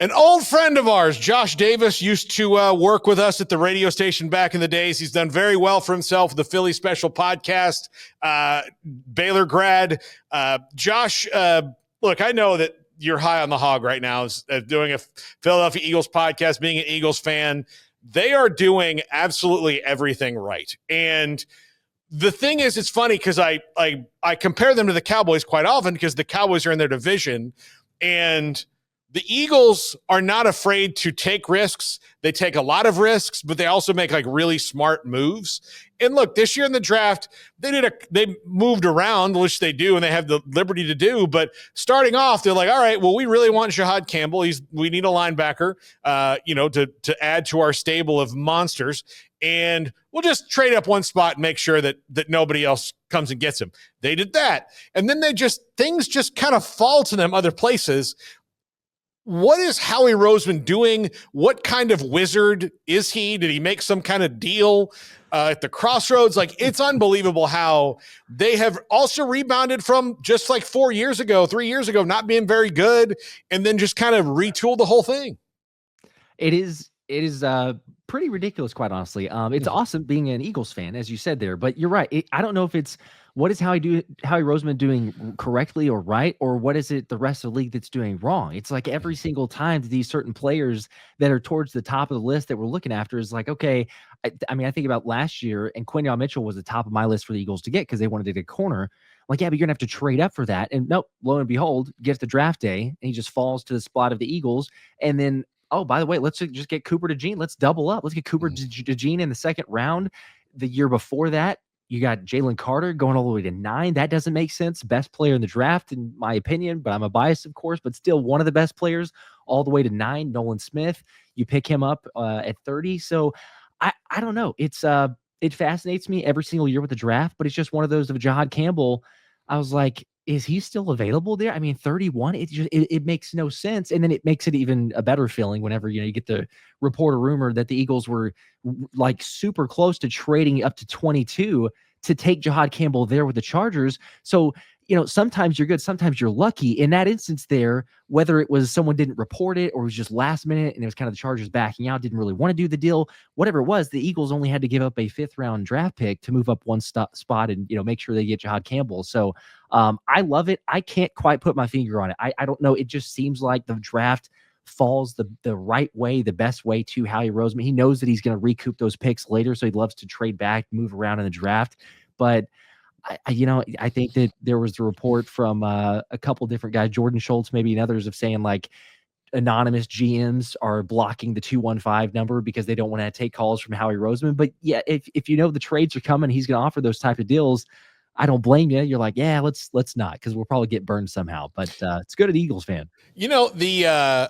An old friend of ours, Josh Davis, used to work with us at the radio station back in the days. He's done very well for himself with the Philly Special podcast, Baylor grad. Josh, look, I know that you're high on the hog right now, doing a Philadelphia Eagles podcast, being an Eagles fan. They are doing absolutely everything right. And the thing is, it's funny because I compare them to the Cowboys quite often because the Cowboys are in their division, and the Eagles are not afraid to take risks. They take a lot of risks, but they also make like really smart moves. And look, this year in the draft, they moved around, which they do, and they have the liberty to do. But starting off, they're like, all right, well, we really want Jihaad Campbell. We need a linebacker, to add to our stable of monsters. And we'll just trade up one spot and make sure that nobody else comes and gets him. They did that. And then things just kind of fall to them other places. What is Howie Roseman doing? What kind of wizard is he? Did he make some kind of deal at the crossroads? Like, it's unbelievable how they have also rebounded from just like 3 years ago, not being very good, and then just kind of retooled the whole thing. It is pretty ridiculous, quite honestly. It's awesome being an Eagles fan, as you said there, but you're right. I don't know if it's what is Howie Roseman doing correctly or right, or what is it the rest of the league that's doing wrong? It's like every single time these certain players that are towards the top of the list that we're looking after is like, okay, I think about last year, and Quinyon Mitchell was the top of my list for the Eagles to get because they wanted to get a corner. Like, yeah, but you're going to have to trade up for that. And nope, lo and behold, gets the draft day, and he just falls to the spot of the Eagles. And then, oh, by the way, let's just get Cooper DeJean. Let's double up. Let's get Cooper DeJean in the second round. The year before that, you got Jalen Carter going all the way to 9. That doesn't make sense. Best player in the draft, in my opinion, but I'm a bias, of course, but still one of the best players all the way to 9. Nolan Smith, you pick him up at 30. So I don't know. It fascinates me every single year with the draft, but it's just one of those of Jihaad Campbell. I was like, is he still available there? I mean, 31, it makes no sense. And then it makes it even a better feeling whenever, you get the report or rumor that the Eagles were like super close to trading up to 22 to take Jihaad Campbell there with the Chargers. So, sometimes you're good, sometimes you're lucky. In that instance there, whether it was someone didn't report it or it was just last minute and it was kind of the Chargers backing out, didn't really want to do the deal, whatever it was, the Eagles only had to give up a 5th round draft pick to move up one spot and, make sure they get Jihaad Campbell. So I love it. I can't quite put my finger on it. I don't know. It just seems like the draft falls the right way, the best way to Howie Roseman. He knows that he's going to recoup those picks later, so he loves to trade back, move around in the draft. But I think that there was a report from a couple different guys, Jordan Schultz, maybe, and others, of saying like anonymous GMs are blocking the 215 number because they don't want to take calls from Howie Roseman. But yeah, if the trades are coming, he's going to offer those type of deals. I don't blame you. You're like, yeah, let's not, because we'll probably get burned somehow. But it's good at Eagles fan. I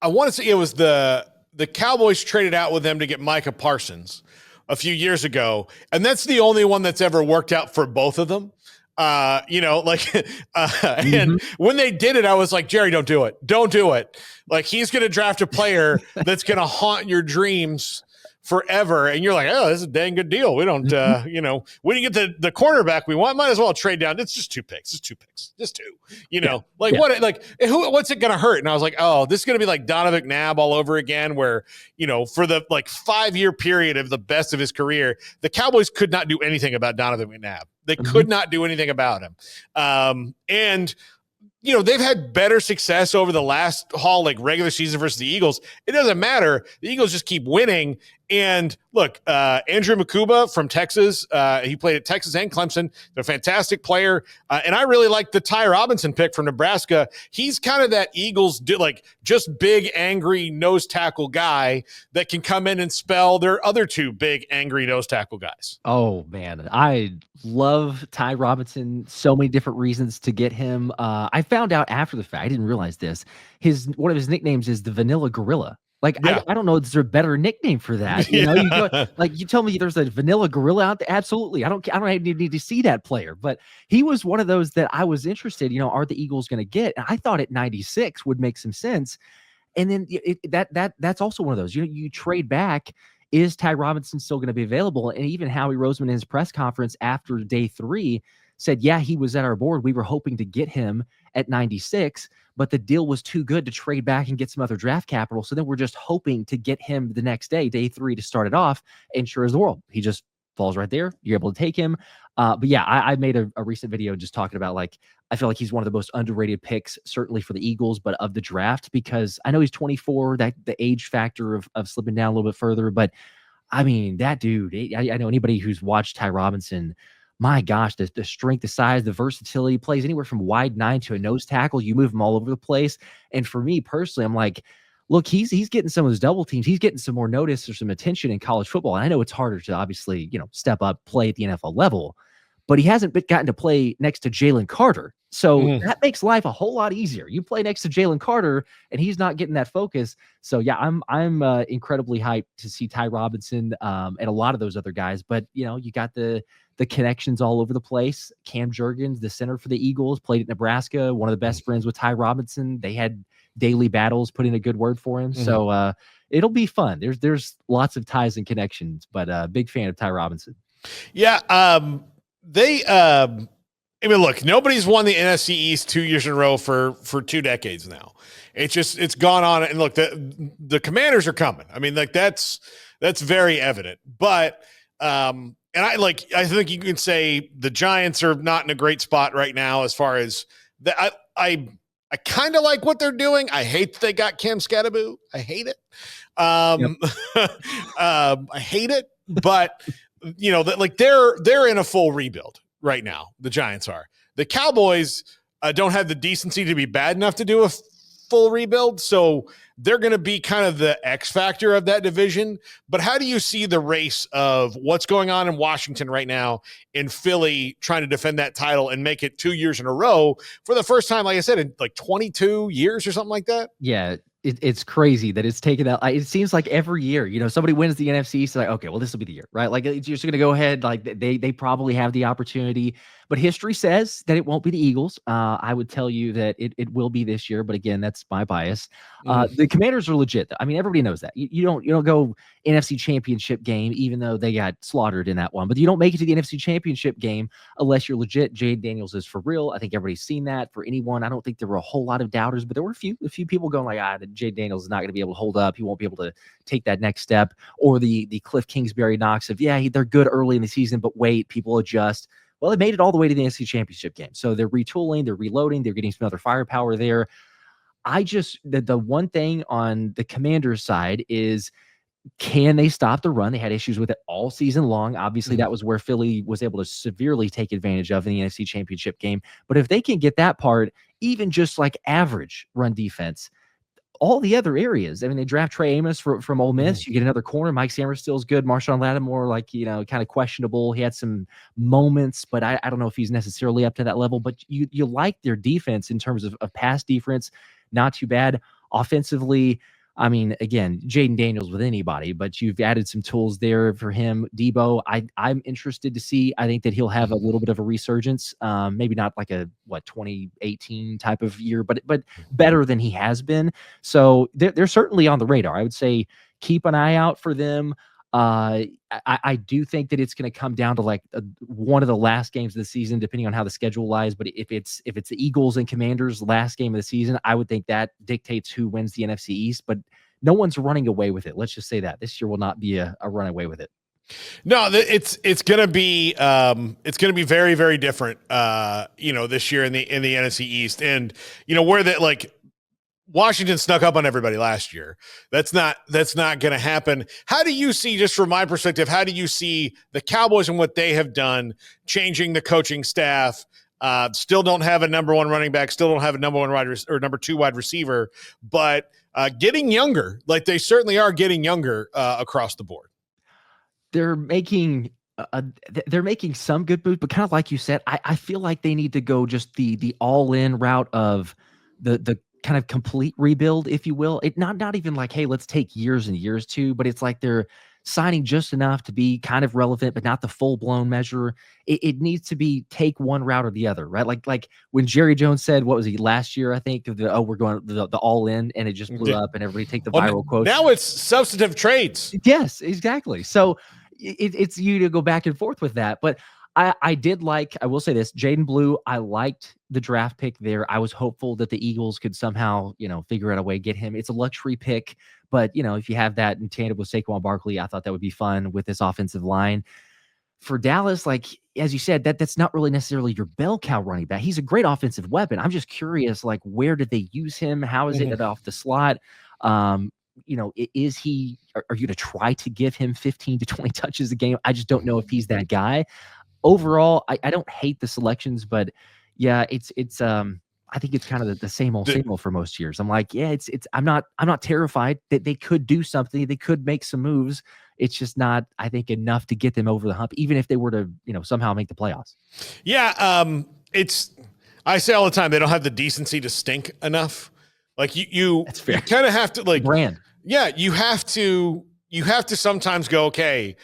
want to say it was the Cowboys traded out with them to get Micah Parsons a few years ago, and that's the only one that's ever worked out for both of them. And when they did it, I was like, Jerry, don't do it. Like, he's going to draft a player that's going to haunt your dreams forever. And you're like, oh, this is a dang good deal. We don't, we didn't get the cornerback we want. Might as well trade down. It's just 2 picks. Just 2, what's it going to hurt? And I was like, oh, this is going to be like Donovan McNabb all over again, where, for the 5-year period of the best of his career, the Cowboys could not do anything about Donovan McNabb. They could not do anything about him. And they've had better success over the last haul, like regular season versus the Eagles. It doesn't matter. The Eagles just keep winning. And look, Andrew Makuba from Texas, he played at Texas and Clemson. They're a fantastic player. And I really like the Ty Robinson pick from Nebraska. He's kind of that Eagles, just big, angry nose tackle guy that can come in and spell their other 2 big, angry nose tackle guys. Oh, man. I love Ty Robinson. So many different reasons to get him. I found out after the fact, I didn't realize this. One of his nicknames is the Vanilla Gorilla. Like, yeah. I don't know, is there a better nickname for that? You go, like, you tell me there's a Vanilla Gorilla out there. Absolutely. I don't need to see that player, but he was one of those that I was interested, are the Eagles going to get? And I thought at 96 would make some sense. And then that's also one of those, you trade back. Is Ty Robinson still going to be available? And even Howie Roseman in his press conference after day 3 said, yeah, he was at our board. We were hoping to get him at 96, but the deal was too good to trade back and get some other draft capital. So then we're just hoping to get him the next day, day 3, to start it off. And sure as the world, he just falls right there. You're able to take him. But yeah, I made a recent video just talking about, like, I feel like he's one of the most underrated picks, certainly for the Eagles, but of the draft, because I know he's 24, that the age factor of slipping down a little bit further. But I mean, that dude, I know anybody who's watched Ty Robinson, my gosh, the strength, the size, the versatility, plays anywhere from wide 9 to a nose tackle. You move him all over the place. And for me personally, I'm like, look, he's getting some of those double teams. He's getting some more notice or some attention in college football. And I know it's harder to obviously, step up, play at the NFL level, but he hasn't gotten to play next to Jalen Carter. So that makes life a whole lot easier. You play next to Jalen Carter and he's not getting that focus. So yeah, I'm incredibly hyped to see Ty Robinson and a lot of those other guys. But you got the connections all over the place. Cam Jurgens, the center for the Eagles, played at Nebraska, one of the best friends with Ty Robinson. They had daily battles, put in a good word for him. So it'll be fun. There's lots of ties and connections, but big fan of Ty Robinson. Yeah. I mean, look, nobody's won the NFC East 2 years in a row for 2 decades now. It's gone on. And look, the Commanders are coming. I mean, like that's very evident, but, and I think you can say the Giants are not in a great spot right now as far as that. I kind of like what they're doing. I hate that they got Cam Scatteraboo. I hate it. I hate it, but they're in a full rebuild right now. The Giants are. The Cowboys don't have the decency to be bad enough to do a full rebuild, so they're going to be kind of the X factor of that division. But how do you see the race of what's going on in Washington right now, in Philly trying to defend that title and make it 2 years in a row for the first time, like I said, in like 22 years or something like that? Yeah. It's crazy that it's taken out. It seems like every year, somebody wins the NFC East, like, okay, well, this will be the year, right? Like, you're just going to go ahead. Like, they probably have the opportunity, but history says that it won't be the Eagles. I would tell you that it will be this year, but again, that's my bias. The Commanders are legit. I mean, everybody knows that. You don't go NFC Championship game, even though they got slaughtered in that one, but you don't make it to the NFC Championship game unless you're legit. Jade Daniels is for real. I think everybody's seen that. For anyone, I don't think there were a whole lot of doubters, but there were a few people going like, Jade Daniels is not going to be able to hold up. He won't be able to take that next step. Or the Cliff Kingsbury knocks of, they're good early in the season, but wait, people adjust. Well, they made it all the way to the NFC Championship game. So they're retooling, they're reloading, they're getting some other firepower there. The one thing on the Commanders side is, can they stop the run? They had issues with it all season long. Obviously, that was where Philly was able to severely take advantage of in the NFC Championship game. But if they can get that part, even just like average run defense, all the other areas. I mean, they draft Trey Amos from Ole Miss. You get another corner. Mike Sainristil's good. Marshawn Lattimore, kind of questionable. He had some moments, but I don't know if he's necessarily up to that level. But you like their defense in terms of pass defense. Not too bad. Offensively, I mean, again, Jaden Daniels with anybody, but you've added some tools there for him. Debo, I'm interested to see. I think that he'll have a little bit of a resurgence. Maybe not like a 2018 type of year, but better than he has been. So they're certainly on the radar. I would say keep an eye out for them. I do think that it's going to come down to like one of the last games of the season, depending on how the schedule lies. But if it's the Eagles and Commanders last game of the season, I would think that dictates who wins the NFC East. But no one's running away with it. Let's just say that this year will not be a runaway with it. No, it's going to be very, very different. This year in the NFC East, and where that like. Washington snuck up on everybody last year. That's not going to happen. How do you see, just from my perspective, how do you see the Cowboys and what they have done changing the coaching staff? Still don't have a number one running back, still don't have a number two wide receiver, but getting younger, like they certainly are getting younger across the board. They're making some good moves, but kind of like you said, I feel like they need to go just the all-in route of the kind of complete rebuild, if you will. It not even like, hey, let's take years and years to, but it's like they're signing just enough to be kind of relevant, but not the full-blown measure. It needs to be take one route or the other, right? Like when Jerry Jones said, what was he last year? I think we're going the all in, and it just blew up, and everybody take the viral quote. Now it's substantive trades. Yes, exactly. So it's you to go back and forth with that, but I did like, I will say this, Jaden Blue, I liked the draft pick there. I was hopeful that the Eagles could somehow, figure out a way to get him. It's a luxury pick, but if you have that in tandem with Saquon Barkley, I thought that would be fun with this offensive line. For Dallas, like as you said, that's not really necessarily your bell cow running back. He's a great offensive weapon. I'm just curious, like, where did they use him? How is it off the slot? Is he? Are you going to try to give him 15 to 20 touches a game? I just don't know if he's that guy. Overall, I don't hate the selections, but yeah, it's I think it's kind of the same old for most years. I'm like, yeah, I'm not terrified that they could do something. They could make some moves. It's just not, I think, enough to get them over the hump, even if they were to, somehow make the playoffs. Yeah. I say all the time, they don't have the decency to stink enough. Like you kind of have to like brand. Yeah. You have to sometimes go, okay,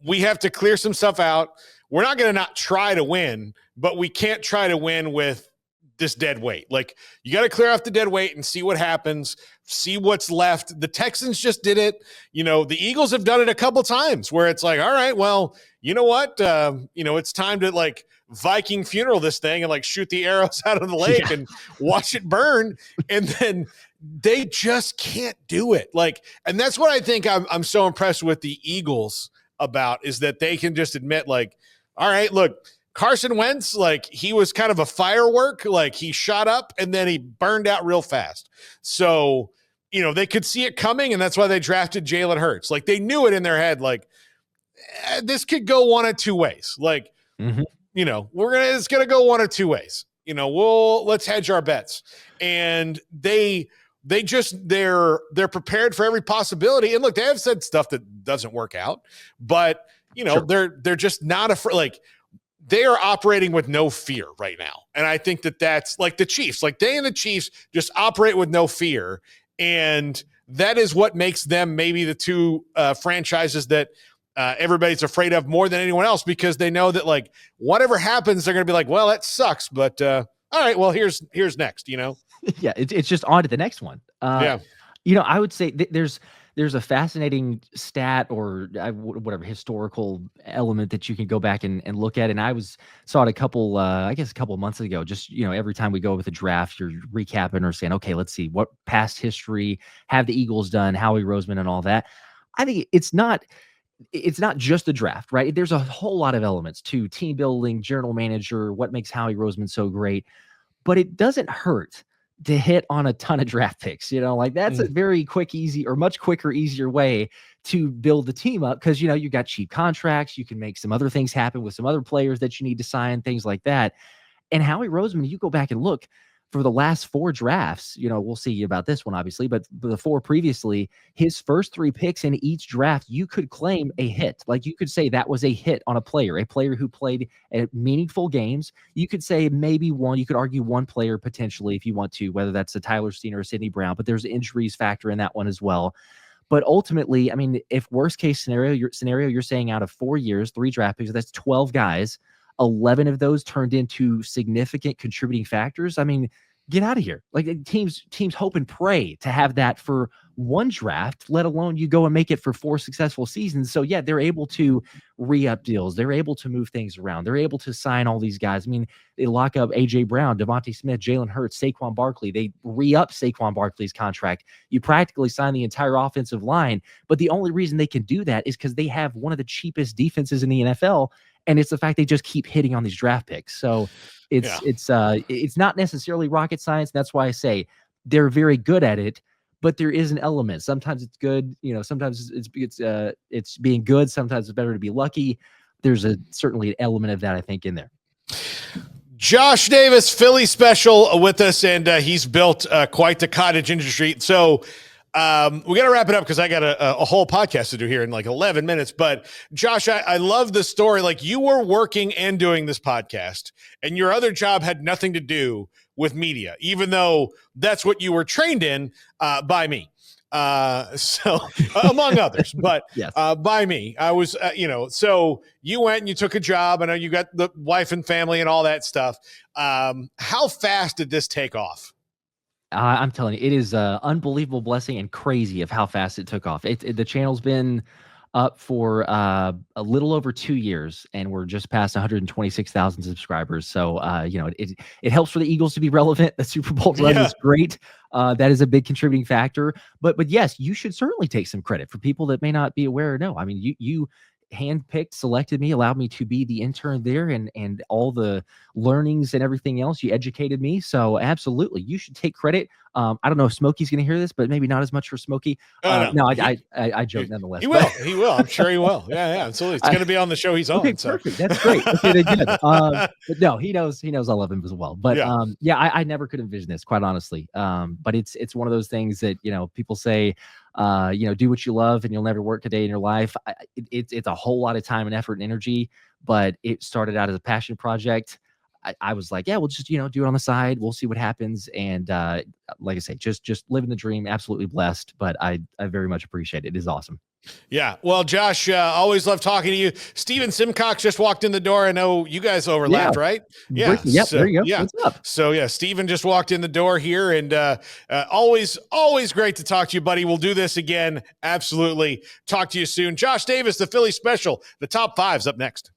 we have to clear some stuff out. We're not going to not try to win, but we can't try to win with this dead weight. Like, you got to clear off the dead weight and see what happens, see what's left. The Texans just did it. The Eagles have done it a couple times where it's like, all right, well, you know what? It's time to like Viking funeral this thing and like shoot the arrows out of the lake and watch it burn. And then they just can't do it. Like, and that's what I think I'm so impressed with the Eagles about, is that they can just admit, like, all right, look, Carson Wentz, like, he was kind of a firework. Like, he shot up and then he burned out real fast. So, they could see it coming, and that's why they drafted Jalen Hurts. Like, they knew it in their head, like, this could go one of two ways. Like, it's going to go one of two ways. Let's hedge our bets. And they're prepared for every possibility. And look, they have said stuff that doesn't work out, but they're just not afraid. Like, they are operating with no fear right now. And I think that's like the Chiefs. Like, they and the Chiefs just operate with no fear. And that is what makes them maybe the two franchises that everybody's afraid of more than anyone else, because they know that, like, whatever happens, they're going to be like, well, that sucks. But all right, well, here's next, Yeah, it's just on to the next one. I would say there's a fascinating stat or whatever historical element that you can go back and look at. And I saw it a couple of months ago. Just, every time we go with a draft, you're recapping or saying, okay, let's see what past history have the Eagles done, Howie Roseman and all that. I think it's not just the draft, right? There's a whole lot of elements to team building, general manager, what makes Howie Roseman so great, but it doesn't hurt to hit on a ton of draft picks. Like, that's a very quick, easy, or much quicker, easier way to build the team up, because you got cheap contracts, you can make some other things happen with some other players that you need to sign, things like that. And Howie Roseman, you go back and look for the last 4 drafts, we'll see about this one obviously, but the 4 previously, his first 3 picks in each draft, you could claim a hit. Like, you could say that was a hit on a player who played at meaningful games. You could say maybe you could argue one player potentially, if you want to, whether that's a Tyler Steen or a Sidney Brown, but there's injuries factor in that one as well. But ultimately, I mean, if worst case scenario, you're saying out of 4 years, 3 draft picks, that's 12 guys, 11 of those turned into significant contributing factors. I mean, get out of here. Like, teams hope and pray to have that for one draft, let alone you go and make it for 4 successful seasons. So yeah, they're able to re-up deals. They're able to move things around. They're able to sign all these guys. I mean, they lock up AJ Brown, Devontae Smith, Jalen Hurts, Saquon Barkley. They re-up Saquon Barkley's contract. You practically sign the entire offensive line. But the only reason they can do that is because they have one of the cheapest defenses in the NFL. And it's the fact they just keep hitting on these draft picks. So it's not necessarily rocket science. That's why I say they're very good at it, but there is an element. Sometimes it's good, sometimes it's being good. Sometimes it's better to be lucky. There's certainly an element of that, I think, in there. Josh Davis, Philly special with us, and he's built quite the cottage industry. So we got to wrap it up because I got a whole podcast to do here in like 11 minutes. But Josh, I love the story. Like, you were working and doing this podcast, and your other job had nothing to do with media, even though that's what you were trained in by me. So among others, but yes. By me, I was, so you went and you took a job. I know you got the wife and family and all that stuff. How fast did this take off? I'm telling you, it is an unbelievable blessing and crazy of how fast it took off. The channel's been up for a little over 2 years, and we're just past 126,000 subscribers. So, it helps for the Eagles to be relevant. The Super Bowl run Yeah. was great. That is a big contributing factor. But yes, you should certainly take some credit for people that may not be aware or know. I mean, you handpicked, selected me, allowed me to be the intern there, and all the learnings and everything else. You educated me. So absolutely, you should take credit. I don't know if Smokey's going to hear this, but maybe not as much for Smokey. No, I joke nonetheless. He will. He will. I'm sure he will. Yeah, absolutely. It's going to be on the show he's on. Okay, so. perfect. That's great. Okay, then good. But no, he knows I love him as well. But I never could envision this, quite honestly. But it's one of those things that, people say, do what you love and you'll never work a day in your life. It's a whole lot of time and effort and energy, but it started out as a passion project. I was like, yeah, we'll just, do it on the side. We'll see what happens. And like I say, just living the dream, absolutely blessed, but I very much appreciate it. It is awesome. Yeah. Well, Josh, always love talking to you. Steven Simcox just walked in the door. I know you guys overlapped, right? Yeah. Yep. So, there you go. Yeah. What's up? So yeah, Steven just walked in the door here, and always great to talk to you, buddy. We'll do this again. Absolutely. Talk to you soon. Josh Davis, the Philly special. The top 5's up next.